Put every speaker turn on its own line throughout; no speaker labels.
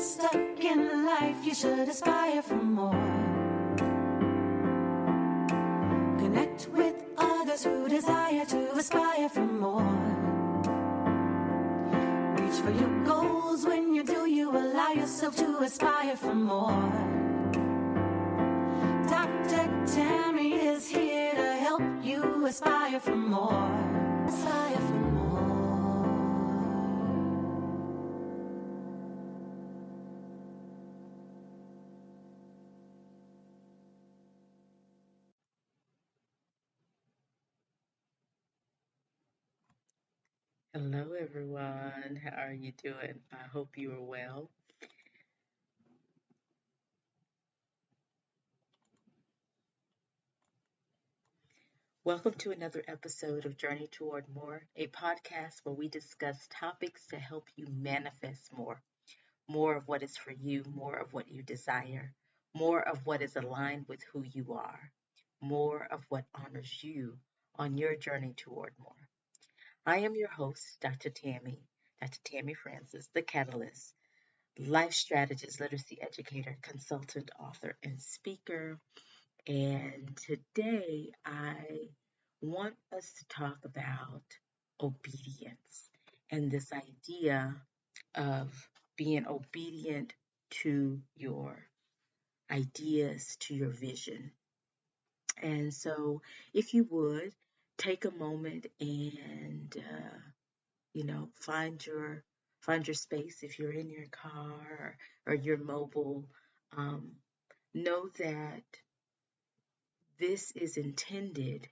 stuck in life, you should aspire for more. Connect with others who desire to aspire for more. Reach for your goals. When you do, you allow yourself to aspire for more. Dr. Tammy is here to help you aspire for more. Aspire for more.
Hello, everyone. How are you doing? I hope you are well. Welcome to another episode of Journey Toward More, a podcast where we discuss topics to help you manifest more of what is for you, more of what you desire, more of what is aligned with who you are, more of what honors you on your journey toward more. I am your host, Dr. Tammy Francis, the Catalyst, life strategist, literacy educator, consultant, author, and speaker. And today I want us to talk about obedience and this idea of being obedient to your ideas, to your vision. And so, if you would take a moment and find your space if you're in your car or you're mobile. Um, know that this is intended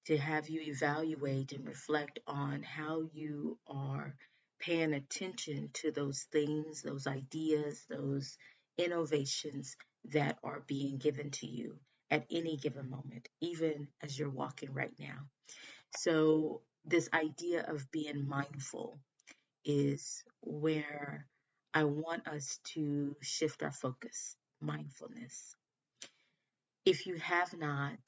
to have you evaluate and reflect on how you are paying attention to those things, those ideas, those innovations that are being given to you at any given moment, even as you're walking right now. So, this idea of being mindful is where I want us to shift our focus, mindfulness. If you have not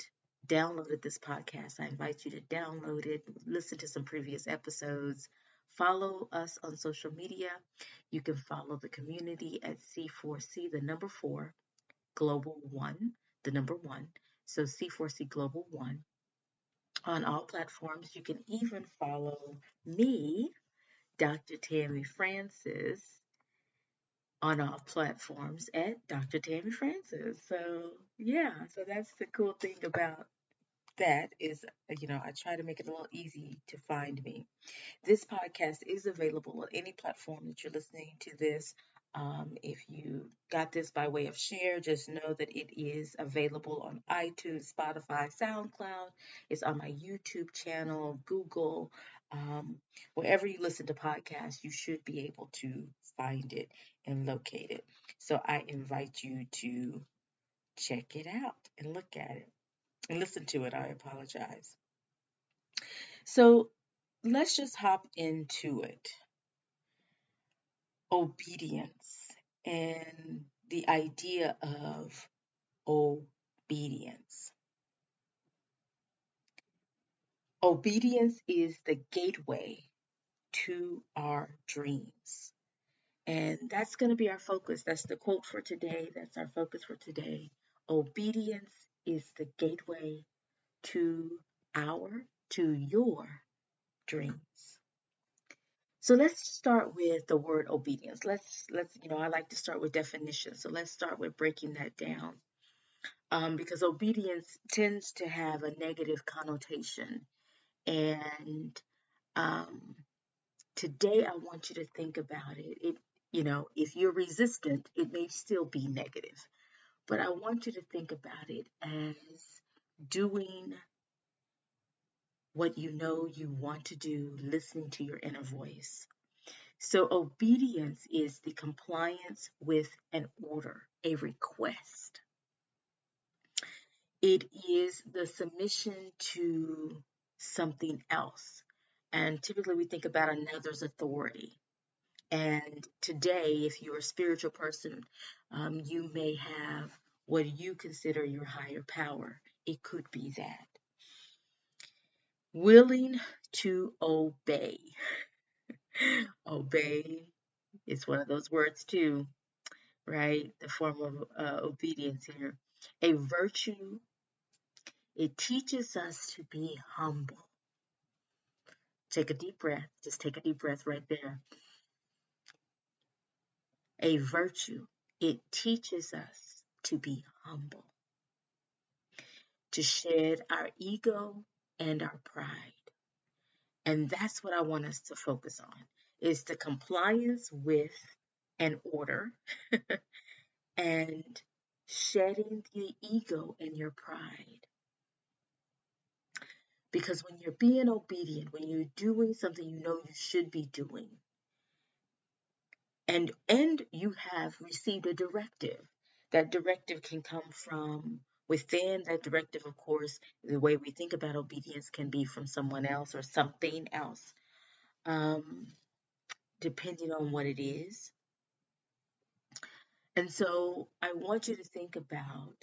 downloaded this podcast, I invite you to download it, listen to some previous episodes, follow us on social media. You can follow the community at C4C, the number 4, Global 1, the number 1. So C4C Global 1 on all platforms. You can even follow me, Dr. Tammy Francis, on all platforms at Dr. Tammy Francis. So that's the cool thing about that is, I try to make it a little easy to find me. This podcast is available on any platform that you're listening to this. If you got this by way of share, just know that it is available on iTunes, Spotify, SoundCloud. It's on my YouTube channel, Google. Um, Wherever you listen to podcasts, you should be able to find it and locate it. So I invite you to check it out and look at it and listen to it. I apologize. So let's just hop into it. Obedience and the idea of obedience. Obedience is the gateway to our dreams. And that's going to be our focus. That's the quote for today. That's our focus for today. Obedience is the gateway to your dreams. So let's start with the word obedience. I like to start with definition. So let's start with breaking that down. Because obedience tends to have a negative connotation. And um, today I want you to think about it. If you're resistant, it may still be negative. But I want you to think about it as doing what you know you want to do, listening to your inner voice. So, obedience is the compliance with an order, a request. It is the submission to something else. And typically we think about another's authority. And today, if you're a spiritual person, you may have what you consider your higher power. It could be that. Willing to obey. Obey It's one of those words too, right? The form of obedience here. A virtue, it teaches us to be humble. Take a deep breath. Just take a deep breath right there. A virtue, it teaches us to be humble, to shed our ego and our pride. And that's what I want us to focus on, is the compliance with an order and shedding the ego and your pride. Because when you're being obedient, when you're doing something you know you should be doing, and you have received a directive, that directive can come from within. That directive, of course, the way we think about obedience can be from someone else or something else, depending on what it is. And so I want you to think about,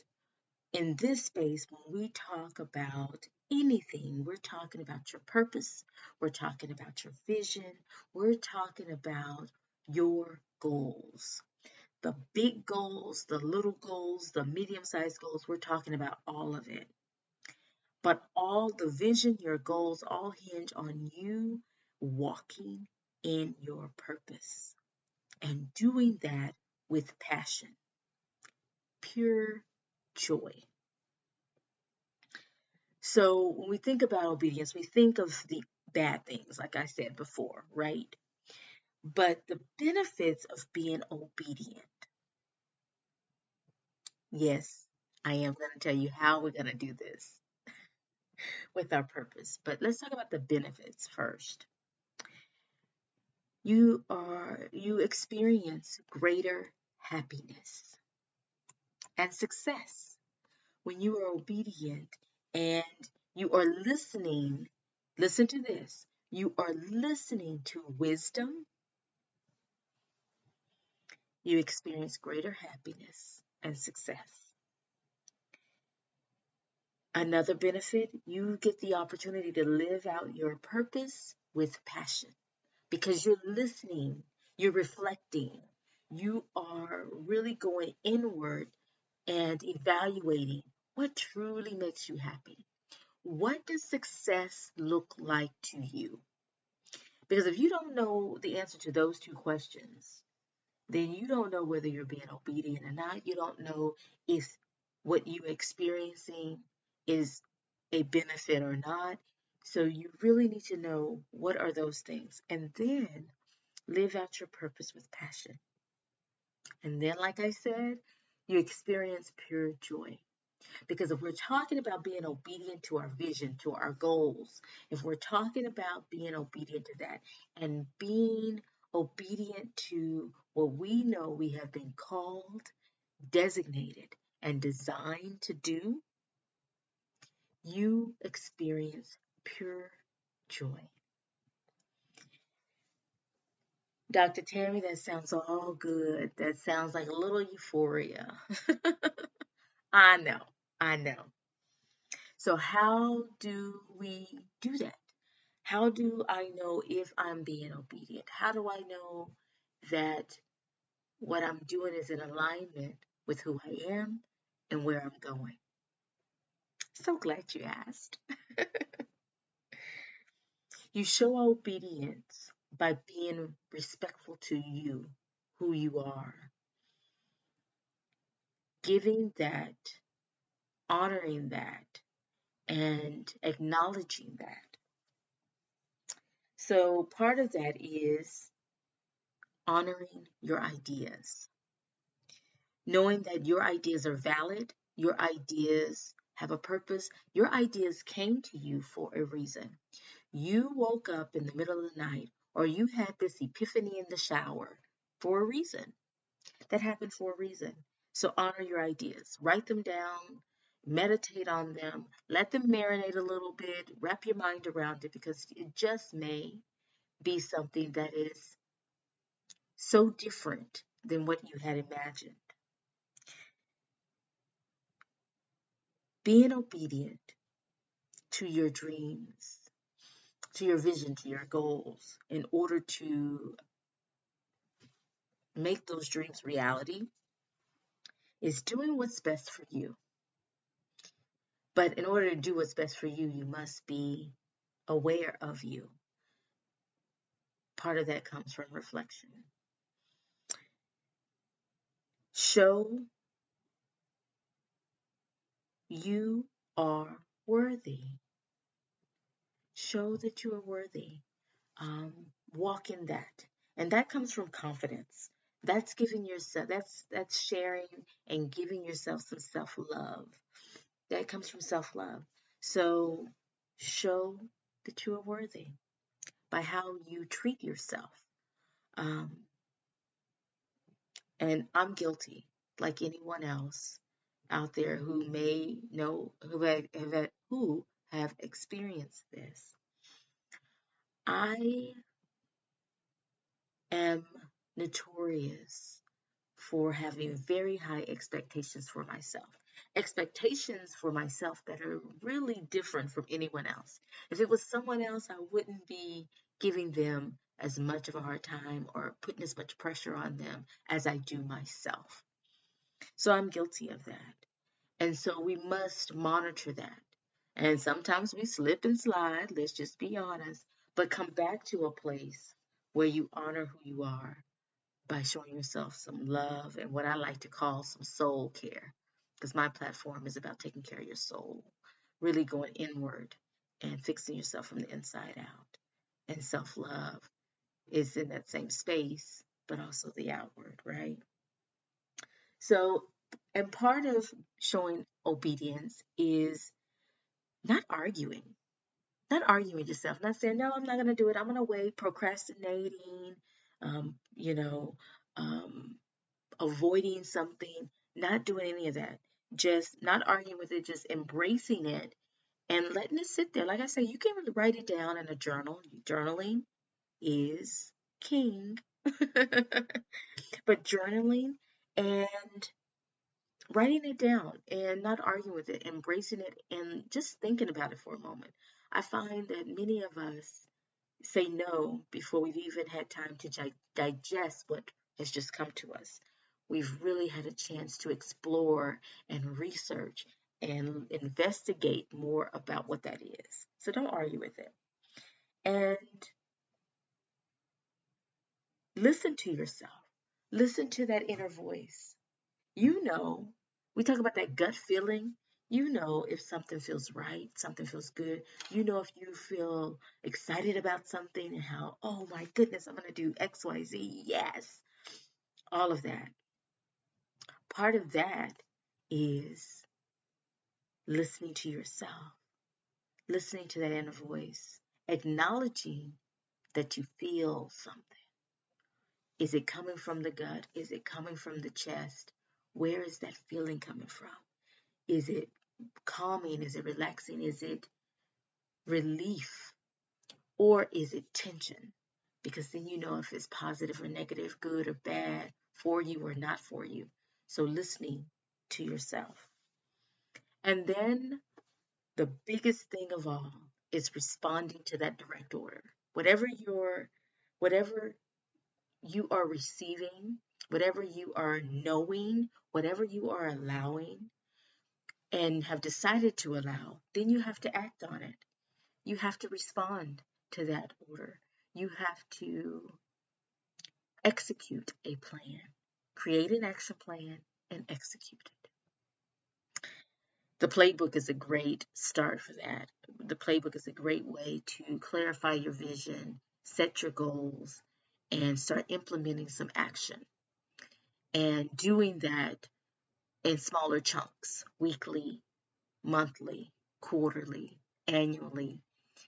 in this space, when we talk about anything, we're talking about your purpose, we're talking about your vision, we're talking about your goals. The big goals, the little goals, the medium-sized goals, we're talking about all of it. But all the vision, your goals, all hinge on you walking in your purpose and doing that with passion, pure joy. So when we think about obedience, we think of the bad things, like I said before, right? But the benefits of being obedient, yes, I am going to tell you how we're going to do this with our purpose. But let's talk about the benefits first. You experience greater happiness and success when you are obedient and you are listening. Listen to this. You are listening to wisdom. You experience greater happiness and success. Another benefit, you get the opportunity to live out your purpose with passion because you're listening, you're reflecting, you are really going inward and evaluating what truly makes you happy. What does success look like to you? Because if you don't know the answer to those two questions, then you don't know whether you're being obedient or not. You don't know if what you're experiencing is a benefit or not. So you really need to know what are those things, and then live out your purpose with passion. And then, like I said, you experience pure joy. Because if we're talking about being obedient to our vision, to our goals, if we're talking about being obedient to that and being obedient to what we know we have been called, designated, and designed to do, you experience pure joy. Dr. Tammy, that sounds all good. That sounds like a little euphoria. I know, I know. So, how do we do that? How do I know if I'm being obedient? How do I know that what I'm doing is in alignment with who I am and where I'm going? So glad you asked. You show obedience by being respectful to you, who you are, giving that, honoring that, and acknowledging that. So part of that is honoring your ideas, knowing that your ideas are valid, your ideas have a purpose, your ideas came to you for a reason. You woke up in the middle of the night, or you had this epiphany in the shower for a reason. That happened for a reason. So honor your ideas, write them down, meditate on them, let them marinate a little bit, wrap your mind around it, because it just may be something that is so different than what you had imagined. Being obedient to your dreams, to your vision, to your goals, in order to make those dreams reality is doing what's best for you. But in order to do what's best for you, you must be aware of you. Part of that comes from reflection. Show you are worthy. Show that you are worthy. Walk in that. And that comes from confidence. That's giving yourself, that's sharing and giving yourself some self-love. That comes from self-love. So show that you are worthy by how you treat yourself. Um, and I'm guilty, like anyone else out there who may know, who have experienced this. I am notorious for having very high expectations for myself. Expectations for myself that are really different from anyone else. If it was someone else, I wouldn't be giving them as much of a hard time or putting as much pressure on them as I do myself. So I'm guilty of that. And so we must monitor that. And sometimes we slip and slide, let's just be honest, but come back to a place where you honor who you are by showing yourself some love and what I like to call some soul care. Because my platform is about taking care of your soul, really going inward and fixing yourself from the inside out. And self love is in that same space, but also the outward, right? So, and part of showing obedience is not arguing, not arguing with yourself, not saying, no, I'm not going to do it. I'm going to wait, procrastinating, you know, um, avoiding something, not doing any of that. Just not arguing with it, just embracing it and letting it sit there. Like I say, you can write it down in a journal. Journaling is king. But journaling and writing it down and not arguing with it, embracing it and just thinking about it for a moment. I find that many of us say no before we've even had time to digest what has just come to us. We've really had a chance to explore and research and investigate more about what that is. So don't argue with it. And listen to yourself. Listen to that inner voice. You know, we talk about that gut feeling. You know if something feels right, something feels good. You know if you feel excited about something and how, oh my goodness, I'm going to do X, Y, Z. Yes. All of that. Part of that is listening to yourself, listening to that inner voice, acknowledging that you feel something. Is it coming from the gut? Is it coming from the chest? Where is that feeling coming from? Is it calming? Is it relaxing? Is it relief? Or is it tension? Because then you know if it's positive or negative, good or bad, for you or not for you. So listening to yourself. And then the biggest thing of all is responding to that direct order. Whatever you are receiving, whatever you are knowing, whatever you are allowing and have decided to allow, then you have to act on it. You have to respond to that order. You have to execute a plan, create an action plan, and execute it. The playbook is a great start for that. The playbook is a great way to clarify your vision, set your goals, and start implementing some action. And doing that in smaller chunks, weekly, monthly, quarterly, annually,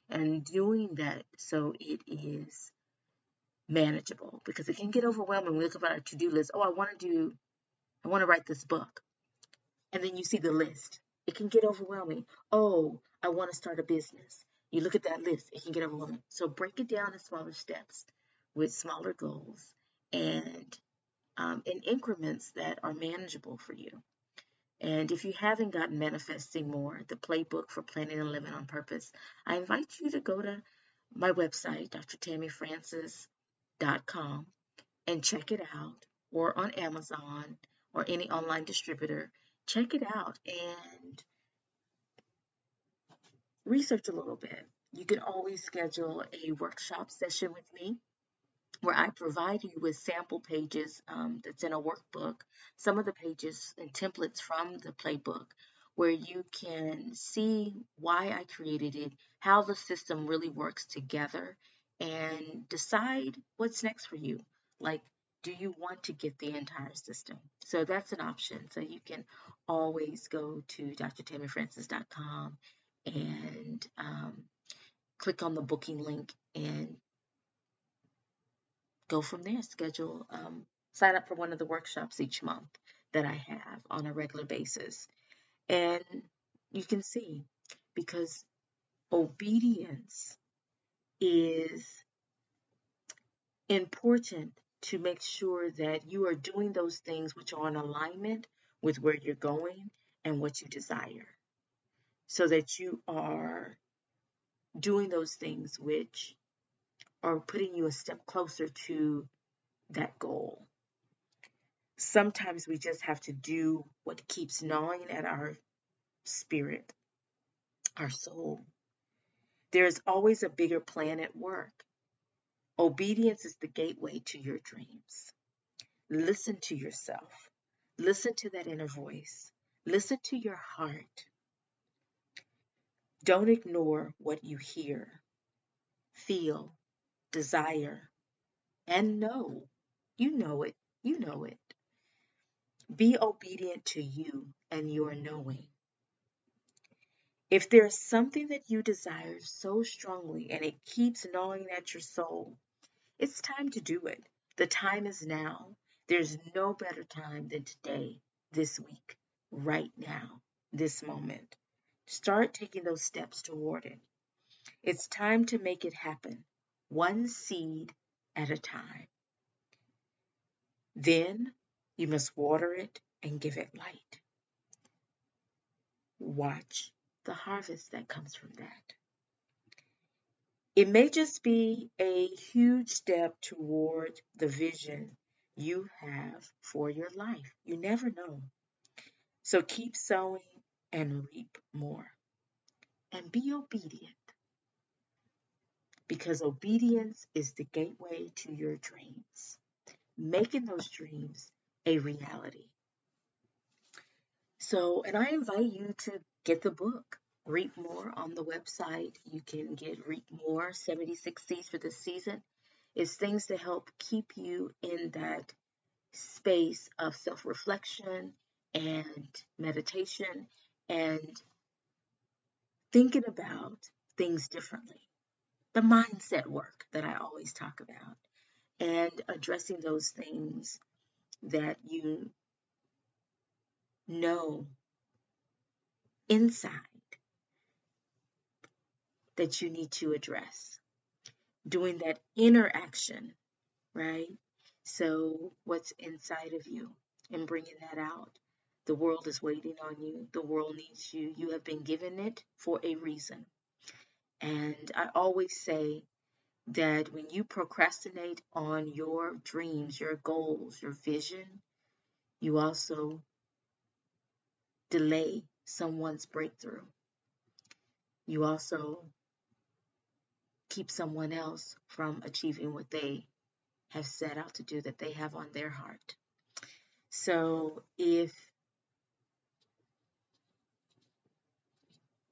and doing that so it is manageable because it can get overwhelming. We look at our to-do list. Oh, I want to write this book. And then you see the list. It can get overwhelming. Oh, I want to start a business. You look at that list. It can get overwhelming. So break it down in smaller steps with smaller goals and in increments that are manageable for you. And if you haven't gotten Manifesting More, the playbook for planning and living on purpose, I invite you to go to my website, drtammyfrancis.com, and check it out. or on Amazon or any online distributor. Check it out and research a little bit. You can always schedule a workshop session with me where I provide you with sample pages that's in a workbook, some of the pages and templates from the playbook, where you can see why I created it, how the system really works together, and decide what's next for you. Like, do you want to get the entire system? So that's an option. So you can always go to drtammyfrancis.com and click on the booking link and go from there. Schedule, sign up for one of the workshops each month that I have on a regular basis. And you can see, because obedience is important, to make sure that you are doing those things which are in alignment with where you're going and what you desire, so that you are doing those things which are putting you a step closer to that goal. Sometimes we just have to do what keeps gnawing at our spirit, our soul. There's always a bigger plan at work. Obedience is the gateway to your dreams. Listen to yourself. Listen to that inner voice. Listen to your heart. Don't ignore what you hear, feel, desire, and know. You know it. You know it. Be obedient to you and your knowing. If there's something that you desire so strongly and it keeps gnawing at your soul, it's time to do it. The time is now. There's no better time than today, this week, right now, this moment. Start taking those steps toward it. It's time to make it happen, one seed at a time. Then you must water it and give it light. Watch the harvest that comes from that. It may just be a huge step toward the vision you have for your life. You never know. So keep sowing and reap more. And be obedient, because obedience is the gateway to your dreams, making those dreams a reality. So, and I invite you to get the book, Reap More, on the website. You can get Reap More, 76 Seeds for this season. It's things to help keep you in that space of self-reflection and meditation and thinking about things differently. The mindset work that I always talk about, and addressing those things that you know inside that you need to address. Doing that inner action, right? So what's inside of you and bringing that out. The world is waiting on you. The world needs you. You have been given it for a reason. And I always say that when you procrastinate on your dreams, your goals, your vision, you also delay someone's breakthrough. You also keep someone else from achieving what they have set out to do, that they have on their heart. So if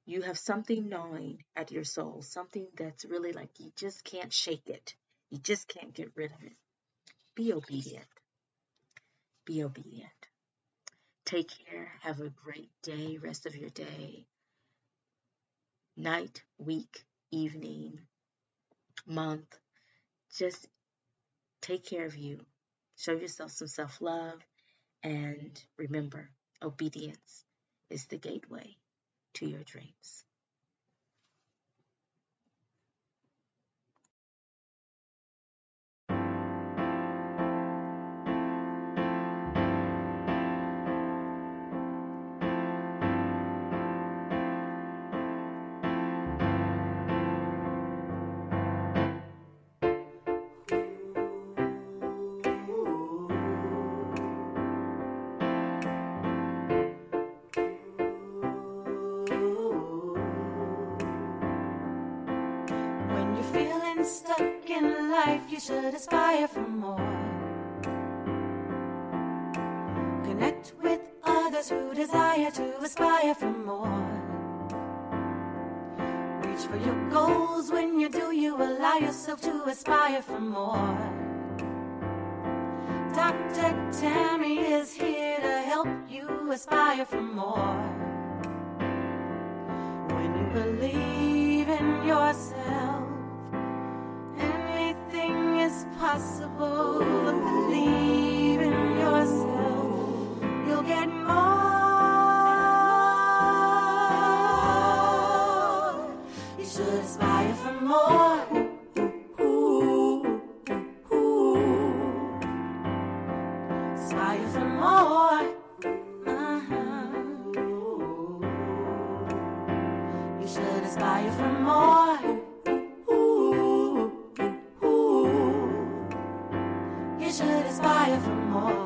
you have something gnawing at your soul, something that's really like you just can't shake it, you just can't get rid of it, be obedient. Be obedient. Take care. Have a great day, rest of your day, night, week, evening, month. Just take care of you. Show yourself some self-love. And remember, obedience is the gateway to your dreams.
Feeling stuck in life, you should aspire for more. Connect with others who desire to aspire for more. Reach for your goals. When you do, you allow yourself to aspire for more. Dr. Tammy is here to help you aspire for more. When you believe in yourself, anything is possible. Believe in yourself, you'll get more. You should aspire for more. Aspire for more. You should aspire for more. You should aspire for more.